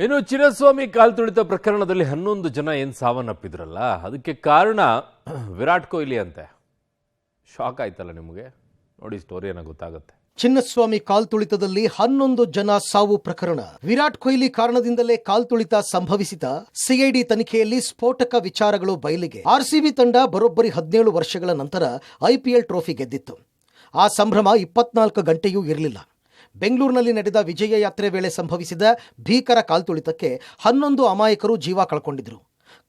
ಇನ್ನು ಚಿನ್ನಸ್ವಾಮಿ ಕಾಲ್ ತುಳಿತ ಪ್ರಕರಣದಲ್ಲಿ 11 ಜನ ಏನು ಸಾವನ್ನಪ್ಪಿದ್ರಲ್ಲ ಅದಕ್ಕೆ ಕಾರಣ ವಿರಾಟ್ ಕೊಹ್ಲಿ ಅಂತೆ. ಶಾಕ್ ಆಯ್ತಲ್ಲ ನಿಮಗೆ? ನೋಡಿ ಸ್ಟೋರಿಯನ್ನ ಗೊತ್ತಾಗುತ್ತೆ. ಚಿನ್ನಸ್ವಾಮಿ ಕಾಲ್ ತುಳಿತದಲ್ಲಿ 11 ಜನ ಸಾವು ಪ್ರಕರಣ. ವಿರಾಟ್ ಕೊಹ್ಲಿ ಕಾರಣದಿಂದಲೇ ಕಾಲ್ ತುಳಿತ ಸಂಭವಿಸಿದ ಸಿಐಡಿ ತನಿಖೆಯಲ್ಲಿ ಸ್ಫೋಟಕ ವಿಚಾರಗಳು ಬಯಲಿಗೆ. ಆರ್ಸಿಬಿ ತಂಡ ಬರೋಬ್ಬರಿ 17 ವರ್ಷಗಳ ನಂತರ ಐಪಿಎಲ್ ಟ್ರೋಫಿ ಗೆದ್ದಿತ್ತು. ಆ ಸಂಭ್ರಮ 24 ಗಂಟೆಯೂ ಇರಲಿಲ್ಲ. ಬೆಂಗಳೂರಿನಲ್ಲಿ ನಡೆದ ವಿಜಯ ಯಾತ್ರೆ ವೇಳೆ ಸಂಭವಿಸಿದ ಭೀಕರ ಕಾಲ್ತುಳಿತಕ್ಕೆ 11 ಅಮಾಯಕರು ಜೀವ ಕಳ್ಕೊಂಡಿದ್ರು.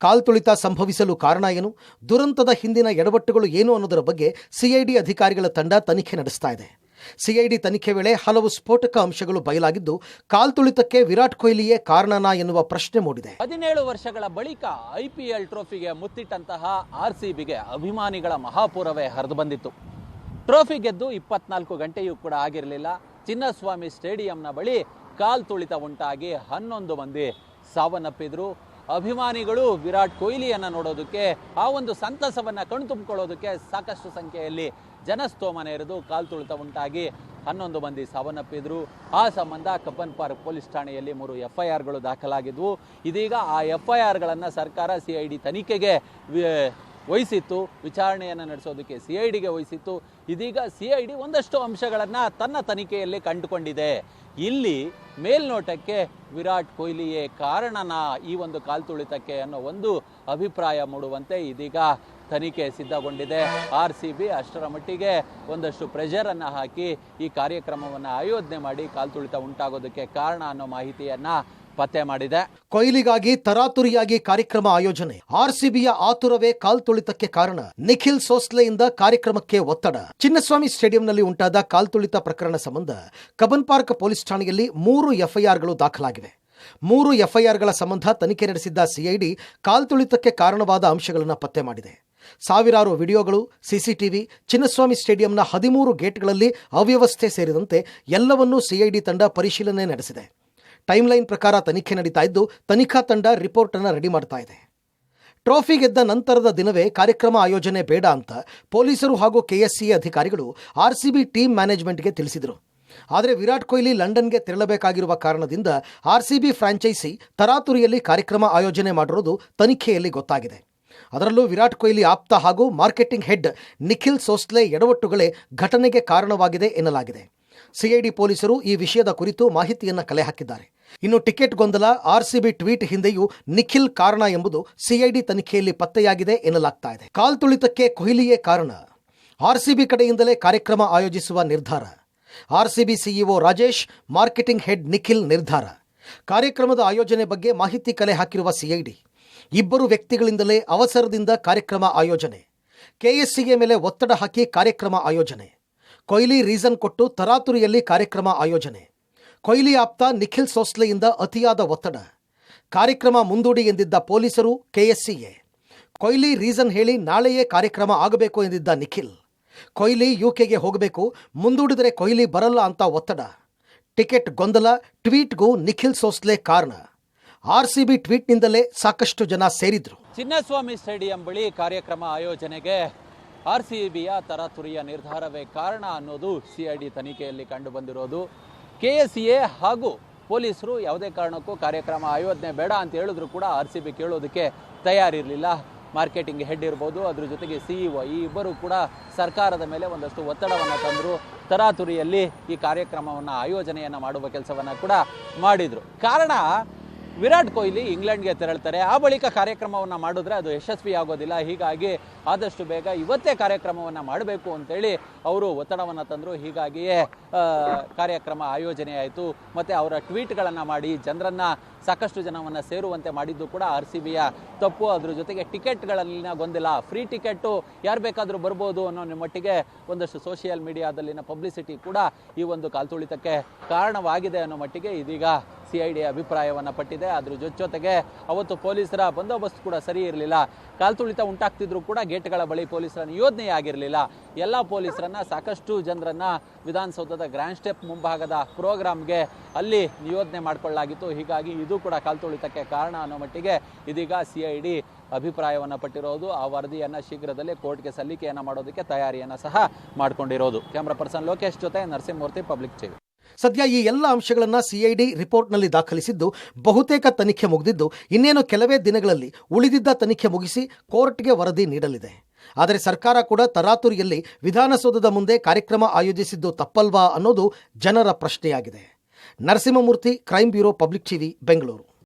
ಕಾಲ್ತುಳಿತ ಸಂಭವಿಸಲು ಕಾರಣ ಏನು, ದುರಂತದ ಹಿಂದಿನ ಎಡವಟ್ಟುಗಳು ಏನು ಅನ್ನೋದರ ಬಗ್ಗೆ ಸಿಐಡಿ ಅಧಿಕಾರಿಗಳ ತಂಡ ತನಿಖೆ ನಡೆಸ್ತಾ ಇದೆ. ಸಿಐಡಿ ತನಿಖೆ ವೇಳೆ ಹಲವು ಸ್ಫೋಟಕ ಅಂಶಗಳು ಬಯಲಾಗಿದ್ದು, ಕಾಲ್ತುಳಿತಕ್ಕೆ ವಿರಾಟ್ ಕೊಹ್ಲಿಯೇ ಕಾರಣನಾ ಎನ್ನುವ ಪ್ರಶ್ನೆ ಮೂಡಿದೆ. 17 ವರ್ಷಗಳ ಬಳಿಕ ಐಪಿಎಲ್ ಟ್ರೋಫಿಗೆ ಮುತ್ತಿಟ್ಟಂತಹ ಆರ್ಸಿಬಿಗೆ ಅಭಿಮಾನಿಗಳ ಮಹಾಪೂರವೇ ಹರಿದು ಬಂದಿತ್ತು. ಟ್ರೋಫಿ ಗೆದ್ದು 24 ಗಂಟೆಯೂ ಕೂಡ ಆಗಿರಲಿಲ್ಲ. ಚಿನ್ನಸ್ವಾಮಿ ಸ್ಟೇಡಿಯಂನ ಬಳಿ ಕಾಲ್ ತುಳಿತ ಉಂಟಾಗಿ 11 ಮಂದಿ ಸಾವನ್ನಪ್ಪಿದ್ರು. ಅಭಿಮಾನಿಗಳು ವಿರಾಟ್ ಕೊಹ್ಲಿಯನ್ನು ನೋಡೋದಕ್ಕೆ, ಆ ಒಂದು ಸಂತಸವನ್ನು ಕಣ್ತುಂಬಿಕೊಳ್ಳೋದಕ್ಕೆ ಸಾಕಷ್ಟು ಸಂಖ್ಯೆಯಲ್ಲಿ ಜನಸ್ತೋಮನೆ ಇರಿದು ಕಾಲ್ ತುಳಿತ ಉಂಟಾಗಿ 11 ಮಂದಿ ಸಾವನ್ನಪ್ಪಿದ್ರು. ಆ ಸಂಬಂಧ ಕಬ್ಬನ್ ಪಾರ್ಕ್ ಪೊಲೀಸ್ ಠಾಣೆಯಲ್ಲಿ 3 FIRಗಳು ದಾಖಲಾಗಿದ್ವು. ಇದೀಗ ಆ FIRಗಳನ್ನು ಸರ್ಕಾರ ಸಿಐಡಿ ತನಿಖೆಗೆ ವಹಿಸಿತ್ತು. ವಿಚಾರಣೆಯನ್ನು ನಡೆಸೋದಕ್ಕೆ ಸಿಐಡಿಗೆ ವಹಿಸಿತ್ತು. ಇದೀಗ ಸಿಐಡಿ ಒಂದಷ್ಟು ಅಂಶಗಳನ್ನು ತನ್ನ ತನಿಖೆಯಲ್ಲಿ ಕಂಡುಕೊಂಡಿದೆ. ಇಲ್ಲಿ ಮೇಲ್ನೋಟಕ್ಕೆ ವಿರಾಟ್ ಕೊಹ್ಲಿಯೇ ಕಾರಣನಾ ಈ ಒಂದು ಕಾಲ್ತುಳಿತಕ್ಕೆ ಅನ್ನೋ ಒಂದು ಅಭಿಪ್ರಾಯ ಮೂಡುವಂತೆ ಇದೀಗ ತನಿಖೆ ಸಿದ್ಧಗೊಂಡಿದೆ. ಆರ್ಸಿಬಿ ಅಷ್ಟರ ಮಟ್ಟಿಗೆ ಒಂದಷ್ಟು ಪ್ರೆಷರನ್ನು ಹಾಕಿ ಈ ಕಾರ್ಯಕ್ರಮವನ್ನು ಆಯೋಜನೆ ಮಾಡಿ ಕಾಲ್ತುಳಿತ ಉಂಟಾಗೋದಕ್ಕೆ ಕಾರಣ ಅನ್ನೋ ಮಾಹಿತಿಯನ್ನ ಪತ್ತೆ ಮಾಡಿದೆ. ಕೊಹ್ಲಿಗಾಗಿ ತರಾತುರಿಯಾಗಿ ಕಾರ್ಯಕ್ರಮ ಆಯೋಜನೆ, ಆರ್ಸಿಬಿಯ ಆತುರವೇ ಕಾಲ್ತುಳಿತಕ್ಕೆ ಕಾರಣ. ನಿಖಿಲ್ ಸೋಸ್ಲೆಯಿಂದ ಕಾರ್ಯಕ್ರಮಕ್ಕೆ ಒತ್ತಡ. ಚಿನ್ನಸ್ವಾಮಿ ಸ್ಟೇಡಿಯಂನಲ್ಲಿ ಉಂಟಾದ ಕಾಲ್ತುಳಿತ ಪ್ರಕರಣ ಸಂಬಂಧ ಕಬ್ಬನ್ ಪಾರ್ಕ್ ಪೊಲೀಸ್ ಠಾಣೆಯಲ್ಲಿ 3 FIRಗಳು ದಾಖಲಾಗಿವೆ. 3 FIRಗಳ ಸಂಬಂಧ ತನಿಖೆ ನಡೆಸಿದ್ದ ಸಿಐಡಿ ಕಾಲ್ತುಳಿತಕ್ಕೆ ಕಾರಣವಾದ ಅಂಶಗಳನ್ನು ಪತ್ತೆ ಮಾಡಿದೆ. ಸಾವಿರಾರು ವಿಡಿಯೋಗಳು, ಸಿಸಿಟಿವಿ, ಚಿನ್ನಸ್ವಾಮಿ ಸ್ಟೇಡಿಯಂನ 13 ಗೇಟ್ಗಳಲ್ಲಿ ಅವ್ಯವಸ್ಥೆ ಸೇರಿದಂತೆ ಎಲ್ಲವನ್ನೂ ಸಿಐಡಿ ತಂಡ ಪರಿಶೀಲನೆ ನಡೆಸಿದೆ. ಟೈಮ್ಲೈನ್ ಪ್ರಕಾರ ತನಿಖೆ ನಡೀತಾ ಇದ್ದು, ತನಿಖಾ ತಂಡ ರಿಪೋರ್ಟ್ ಅನ್ನು ರೆಡಿ ಮಾಡ್ತಾ ಇದೆ. ಟ್ರೋಫಿ ಗೆದ್ದ ನಂತರದ ದಿನವೇ ಕಾರ್ಯಕ್ರಮ ಆಯೋಜನೆ ಬೇಡ ಅಂತ ಪೊಲೀಸರು ಹಾಗೂ KSCA ಅಧಿಕಾರಿಗಳು ಆರ್ಸಿಬಿ ಟೀಮ್ ಮ್ಯಾನೇಜ್ಮೆಂಟ್ಗೆ ತಿಳಿಸಿದರು. ಆದರೆ ವಿರಾಟ್ ಕೊಹ್ಲಿ ಲಂಡನ್ಗೆ ತೆರಳಬೇಕಾಗಿರುವ ಕಾರಣದಿಂದ ಆರ್ಸಿಬಿ ಫ್ರಾಂಚೈಸಿ ತರಾತುರಿಯಲ್ಲಿ ಕಾರ್ಯಕ್ರಮ ಆಯೋಜನೆ ಮಾಡಿರೋದು ತನಿಖೆಯಲ್ಲಿ ಗೊತ್ತಾಗಿದೆ. ಅದರಲ್ಲೂ ವಿರಾಟ್ ಕೊಹ್ಲಿ ಆಪ್ತ ಹಾಗೂ ಮಾರ್ಕೆಟಿಂಗ್ ಹೆಡ್ ನಿಖಿಲ್ ಸೋಸ್ಲೆ ಎಡವಟ್ಟುಗಳೇ ಘಟನೆಗೆ ಕಾರಣವಾಗಿದೆ ಎನ್ನಲಾಗಿದೆ. ಸಿಐಡಿ ಪೊಲೀಸರು ಈ ವಿಷಯದ ಕುರಿತು ಮಾಹಿತಿಯನ್ನು ಕಲೆ ಹಾಕಿದ್ದಾರೆ. ಇನ್ನು ಟಿಕೆಟ್ ಗೊಂದಲ, ಆರ್ಸಿಬಿ ಟ್ವೀಟ್ ಹಿಂದೆಯೂ ನಿಖಿಲ್ ಕಾರಣ ಎಂಬುದು ಸಿಐಡಿ ತನಿಖೆಯಲ್ಲಿ ಪತ್ತೆಯಾಗಿದೆ ಎನ್ನಲಾಗ್ತಾ ಇದೆ. ಕಾಲ್ತುಳಿತಕ್ಕೆ ಕೊಹ್ಲಿಯೇ ಕಾರಣ. ಆರ್ಸಿಬಿ ಕಡೆಯಿಂದಲೇ ಕಾರ್ಯಕ್ರಮ ಆಯೋಜಿಸುವ ನಿರ್ಧಾರ. RCB CEO Rajesh, marketing head Nikhil ನಿರ್ಧಾರ. ಕಾರ್ಯಕ್ರಮದ ಆಯೋಜನೆ ಬಗ್ಗೆ ಮಾಹಿತಿ ಕಲೆ ಹಾಕಿರುವ ಸಿಐಡಿ, ಇಬ್ಬರು ವ್ಯಕ್ತಿಗಳಿಂದಲೇ ಅವಸರದಿಂದ ಕಾರ್ಯಕ್ರಮ ಆಯೋಜನೆ. KSCA ಮೇಲೆ ಒತ್ತಡ ಹಾಕಿ ಕಾರ್ಯಕ್ರಮ ಆಯೋಜನೆ. ಕೊಹ್ಲಿ ರೀಸನ್ ಕೊಟ್ಟು ತರಾತುರಿಯಲ್ಲಿ ಕಾರ್ಯಕ್ರಮ ಆಯೋಜನೆ. ಕೊಹ್ಲಿ ಆಪ್ತ ನಿಖಿಲ್ ಸೋಸ್ಲೆಯಿಂದ ಅತಿಯಾದ ಒತ್ತಡ. ಕಾರ್ಯಕ್ರಮ ಮುಂದೂಡಿ ಎಂದಿದ್ದ ಪೊಲೀಸರು, KSCA. ಕೊಹ್ಲಿ ರೀಸನ್ ಹೇಳಿ ನಾಳೆಯೇ ಕಾರ್ಯಕ್ರಮ ಆಗಬೇಕು ಎಂದಿದ್ದ ನಿಖಿಲ್. ಕೊಹ್ಲಿ UKಗೆ ಹೋಗಬೇಕು, ಮುಂದೂಡಿದರೆ ಕೊಹ್ಲಿ ಬರಲ್ಲ ಅಂತ ಒತ್ತಡ. ಟಿಕೆಟ್ ಗೊಂದಲ, ಟ್ವೀಟ್ಗೂ ನಿಖಿಲ್ ಸೋಸ್ಲೆ ಕಾರಣ. ಆರ್ಸಿಬಿ ಟ್ವೀಟ್ನಿಂದಲೇ ಸಾಕಷ್ಟು ಜನ ಸೇರಿದ್ರು. ಚಿನ್ನಸ್ವಾಮಿ ಸ್ಟೇಡಿಯಂ ಬಳಿ ಕಾರ್ಯಕ್ರಮ ಆಯೋಜನೆಗೆ ಆರ್ಸಿಬಿಯ ತರಾತುರಿಯ ನಿರ್ಧಾರವೇ ಕಾರಣ ಅನ್ನೋದು ಸಿಐಡಿ ತನಿಖೆಯಲ್ಲಿ ಕಂಡುಬಂದಿರೋದು. KSCA ಹಾಗೂ ಪೊಲೀಸರು ಯಾವುದೇ ಕಾರಣಕ್ಕೂ ಕಾರ್ಯಕ್ರಮ ಆಯೋಜನೆ ಬೇಡ ಅಂತ ಹೇಳಿದ್ರು ಕೂಡ ಆರ್ಸಿಬಿ ಕೇಳೋದಕ್ಕೆ ತಯಾರಿರಲಿಲ್ಲ. ಮಾರ್ಕೆಟಿಂಗ್ ಹೆಡ್ ಇರ್ಬೋದು, ಅದ್ರ ಜೊತೆಗೆ CEO, ಈ ಇಬ್ಬರು ಕೂಡ ಸರ್ಕಾರದ ಮೇಲೆ ಒಂದಷ್ಟು ಒತ್ತಡವನ್ನು ತಂದರು. ತರಾತುರಿಯಲ್ಲಿ ಈ ಕಾರ್ಯಕ್ರಮವನ್ನು ಆಯೋಜನೆಯನ್ನು ಮಾಡುವ ಕೆಲಸವನ್ನು ಕೂಡ ಮಾಡಿದರು. ಕಾರಣ, ವಿರಾಟ್ ಕೊಹ್ಲಿ ಇಂಗ್ಲೆಂಡ್ಗೆ ತೆರಳ್ತಾರೆ. ಆ ಬಳಿಕ ಕಾರ್ಯಕ್ರಮವನ್ನು ಮಾಡಿದ್ರೆ ಅದು ಯಶಸ್ವಿ ಆಗೋದಿಲ್ಲ. ಹೀಗಾಗಿ ಆದಷ್ಟು ಬೇಗ ಇವತ್ತೇ ಕಾರ್ಯಕ್ರಮವನ್ನು ಮಾಡಬೇಕು ಅಂತೇಳಿ ಅವರು ಒತ್ತಡವನ್ನು ತಂದರು. ಹೀಗಾಗಿಯೇ ಕಾರ್ಯಕ್ರಮ ಆಯೋಜನೆ ಆಯಿತು. ಮತ್ತು ಅವರ ಟ್ವೀಟ್ಗಳನ್ನು ಮಾಡಿ ಜನರನ್ನು, ಸಾಕಷ್ಟು ಜನವನ್ನು ಸೇರುವಂತೆ ಮಾಡಿದ್ದು ಕೂಡ ಆರ್ಸಿಬಿಯ ತಪ್ಪು. ಅದ್ರ ಜೊತೆಗೆ ಟಿಕೆಟ್ಗಳಲ್ಲಿನ ಗೊಂದಲ, ಫ್ರೀ ಟಿಕೆಟ್ಟು ಯಾರು ಬೇಕಾದರೂ ಬರ್ಬೋದು ಅನ್ನೋ ಮಟ್ಟಿಗೆ ಒಂದಷ್ಟು ಸೋಷಿಯಲ್ ಮೀಡಿಯಾದಲ್ಲಿನ ಪಬ್ಲಿಸಿಟಿ ಕೂಡ ಈ ಒಂದು ಕಾಲ್ತುಳಿತಕ್ಕೆ ಕಾರಣವಾಗಿದೆ ಅನ್ನೋ ಮಟ್ಟಿಗೆ ಇದೀಗ ಸಿಐಡಿ ಅಭಿಪ್ರಾಯವನ್ನು ಪಟ್ಟಿದೆ. ಅದ್ರ ಜೊತೆಗೆ ಅವತ್ತು ಪೊಲೀಸರ ಬಂದೋಬಸ್ತ್ ಕೂಡ ಸರಿ ಇರಲಿಲ್ಲ. ಕಾಲ್ತುಳಿತ ಉಂಟಾಗ್ತಿದ್ರು ಕೂಡ ಗೇಟ್ಗಳ ಬಳಿ ಪೊಲೀಸರ ನಿಯೋಜನೆ ಆಗಿರಲಿಲ್ಲ. ಎಲ್ಲ ಪೊಲೀಸರನ್ನ, ಸಾಕಷ್ಟು ಜನರನ್ನ ವಿಧಾನಸೌಧದ ಗ್ರ್ಯಾಂಡ್ ಸ್ಟೆಪ್ ಮುಂಭಾಗದ ಪ್ರೋಗ್ರಾಮ್ಗೆ ಅಲ್ಲಿ ನಿಯೋಜನೆ ಮಾಡಿಕೊಳ್ಳಲಾಗಿತ್ತು. ಹೀಗಾಗಿ ಇದು ಕೂಡ ಕಾಲ್ತುಳಿತಕ್ಕೆ ಕಾರಣ ಅನ್ನೋ ಮಟ್ಟಿಗೆ ಇದೀಗ ಸಿಐಡಿ ಅಭಿಪ್ರಾಯವನ್ನು ಪಟ್ಟಿರೋದು. ಆ ವರದಿಯನ್ನು ಶೀಘ್ರದಲ್ಲೇ ಕೋರ್ಟ್ಗೆ ಸಲ್ಲಿಕೆಯನ್ನು ಮಾಡೋದಕ್ಕೆ ತಯಾರಿಯನ್ನು ಸಹ ಮಾಡಿಕೊಂಡಿರೋದು. ಕ್ಯಾಮ್ರಾ ಪರ್ಸನ್ ಲೋಕೇಶ್ ಜೊತೆ ನರಸಿಂಹಮೂರ್ತಿ, ಪಬ್ಲಿಕ್ ಟಿವಿ. ಸದ್ಯ ಈ ಎಲ್ಲ ಅಂಶಗಳನ್ನು ಸಿಐಡಿ ರಿಪೋರ್ಟ್ನಲ್ಲಿ ದಾಖಲಿಸಿದ್ದು ಬಹುತೇಕ ತನಿಖೆ ಮುಗಿದಿದ್ದು ಇನ್ನೇನು ಕೆಲವೇ ದಿನಗಳಲ್ಲಿ ಉಳಿದಿದ್ದ ತನಿಖೆ ಮುಗಿಸಿ ಕೋರ್ಟ್ಗೆ ವರದಿ ನೀಡಲಿದೆ. ಆದರೆ ಸರ್ಕಾರ ಕೂಡ ತರಾತುರಿಯಲ್ಲಿ ವಿಧಾನಸೌಧದ ಮುಂದೆ ಕಾರ್ಯಕ್ರಮ ಆಯೋಜಿಸಿದ್ದು ತಪ್ಪಲ್ವಾ ಅನ್ನೋದು ಜನರ ಪ್ರಶ್ನೆಯಾಗಿದೆ. Narasimhamurthy, crime bureau, public TV, Bengaluru.